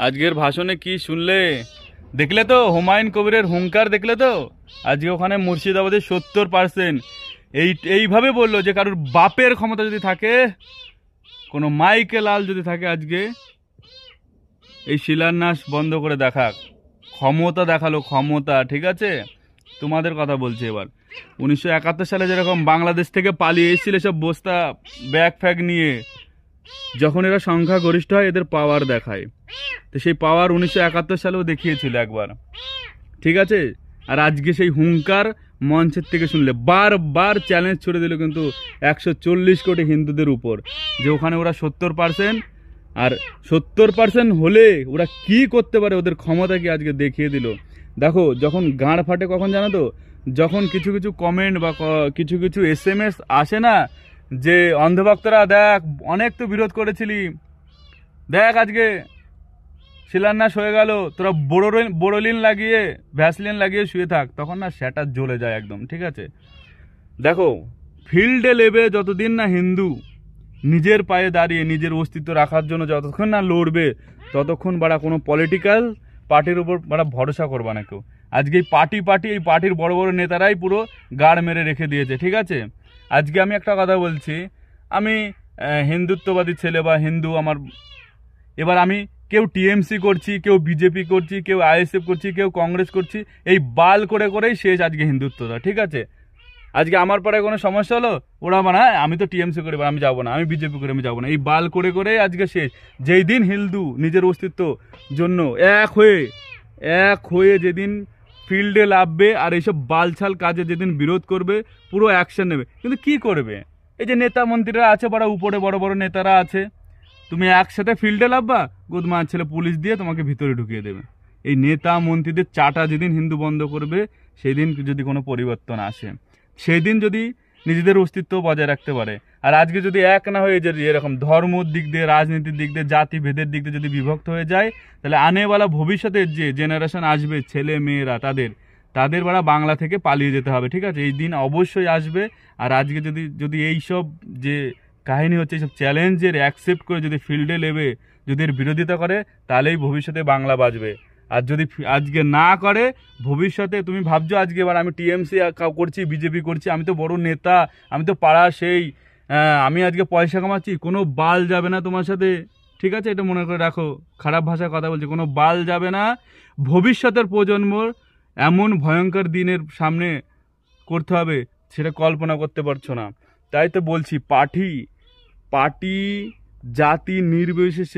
আজকের ভাষণে কি শুনলে? দেখলে তো হুমায়ুন কবিরের হুঙ্কার, দেখলে তো? আজকে ওখানে মুর্শিদাবাদের 70% এইভাবে বললো যে কারোর বাপের ক্ষমতা যদি থাকে, কোনো মাইকে লাল যদি থাকে, আজকে এই শিলান্যাস বন্ধ করে দেখাক। ক্ষমতা দেখালো, ক্ষমতা। ঠিক আছে, তোমাদের কথা বলছি এবার। 1971 সালে যেরকম বাংলাদেশ থেকে পালিয়ে এসেছিল সব বস্তা ব্যাগ ফ্যাগ নিয়ে, যখন এরা সংখ্যা গরিষ্ঠ হয় এদের পাওয়ার দেখায়, তো সেই পাওয়ার 1971 সালেও দেখিয়েছিল একবার। ঠিক আছে, আর আজকে সেই হুঙ্কার মঞ্চের থেকে শুনলে বারবার চ্যালেঞ্জ ছুড়ে দিল কিন্তু 140 কোটি হিন্দুদের উপর, যে ওখানে ওরা 70%, আর 70% হলে ওরা কি করতে পারে, ওদের ক্ষমতা কি আজকে দেখিয়ে দিল। দেখো, যখন গাঁড় ফাটে কখন জানো তো? যখন কিছু কিছু কমেন্ট বা কিছু কিছু SMS আসে না, যে অন্ধভক্তরা দেখ অনেক তো বিরোধ করেছিলি, দেখ আজকে শিলান্যাস হয়ে গেল, তোরা বোরোলিন লাগিয়ে ভ্যাসলিন লাগিয়ে শুয়ে থাক, তখন না সেটা জ্বলে যায় একদম। ঠিক আছে, দেখো ফিল্ডে লেবে যতদিন না হিন্দু নিজের পায়ে দাঁড়িয়ে নিজের অস্তিত্ব রাখার জন্য যতক্ষণ না লড়বে, ততক্ষণ বাড়া কোনো পলিটিক্যাল পার্টির উপর বাড়া ভরসা করবা না কেউ। আজকে এই পার্টির বড় বড় নেতারাই পুরো গাড় মেরে রেখে দিয়েছে। ঠিক আছে, আজকে আমি একটা কথা বলছি, আমি হিন্দুত্ববাদী ছেলে বা হিন্দু আমার, এবার আমি কেউ টিএমসি করছি, কেউ বিজেপি করছি, কেউ আইএসএফ করছি, কেউ কংগ্রেস করছি, এই বাল করে করেই শেষ আজকে হিন্দুত্বটা। ঠিক আছে, আজকে আমার পাড়ায় কোনো সমস্যা হলো, ওরা মানে আমি তো টিএমসি করি আমি যাবো না, আমি বিজেপি করি আমি যাবো না, এই বাল করে করেই আজকে শেষ। যেই দিন হিন্দু নিজের অস্তিত্ব জন্য এক হয়ে যেদিন ফিল্ডে লাভবে আর এইসব বালছাল কাজে যেদিন বিরোধ করবে, পুরো অ্যাকশন নেবে। কিন্তু কি করবে? এই যে নেতা মন্ত্রীরা আছে, বড় উপরে বড় বড় নেতারা আছে, তুমি একসাথে ফিল্ডে লাভবা, গুদমার ছেলে পুলিশ দিয়ে তোমাকে ভিতরে ঢুকিয়ে দেবে। এই নেতা মন্ত্রীদের চাটা যেদিন হিন্দু বন্ধ করবে, সেই দিন যদি কোনো পরিবর্তন আসে, সেই দিন যদি নিজেদের অস্তিত্ব বজায় রাখতে পারে। আর আজকে যদি এক না হয়ে যে এরকম ধর্মর দিক দিয়ে, রাজনীতির দিক দিয়ে, জাতি ভেদের দিক দিয়ে যদি বিভক্ত হয়ে যায়, তাহলে আনেওয়ালা ভবিষ্যতের যে জেনারেশন আসবে, ছেলে মেয়েরা, তাদের বাড়া বাংলা থেকে পালিয়ে যেতে হবে। ঠিক আছে, এই দিন অবশ্যই আসবে। আর আজকে যদি এইসব যে কাহিনী হচ্ছে, এইসব চ্যালেঞ্জের অ্যাকসেপ্ট করে যদি ফিল্ডে নেবে, যদি এর বিরোধিতা করে, তাহলেই ভবিষ্যতে বাংলা বাঁচবে। আর যদি আজকে না করে, ভবিষ্যতে তুমি ভাবছো আজকে এবার আমি টিএমসি করছি, বিজেপি করছি, আমি তো বড় নেতা, আমি তো পাড়া সেই, আমি আজকে পয়সা কামাচ্ছি, কোনো বাল যাবে না তোমার সাথে। ঠিক আছে, এটা মনে করে রাখো, খারাপ ভাষায় কথা বলছি, কোনো বাল যাবে না। ভবিষ্যতের প্রজন্মর এমন ভয়ঙ্কর দিনের সামনে করতে হবে, সেটা কল্পনা করতে পারছো না। তাই তো বলছি, পার্টি জাতি নির্বিশেষে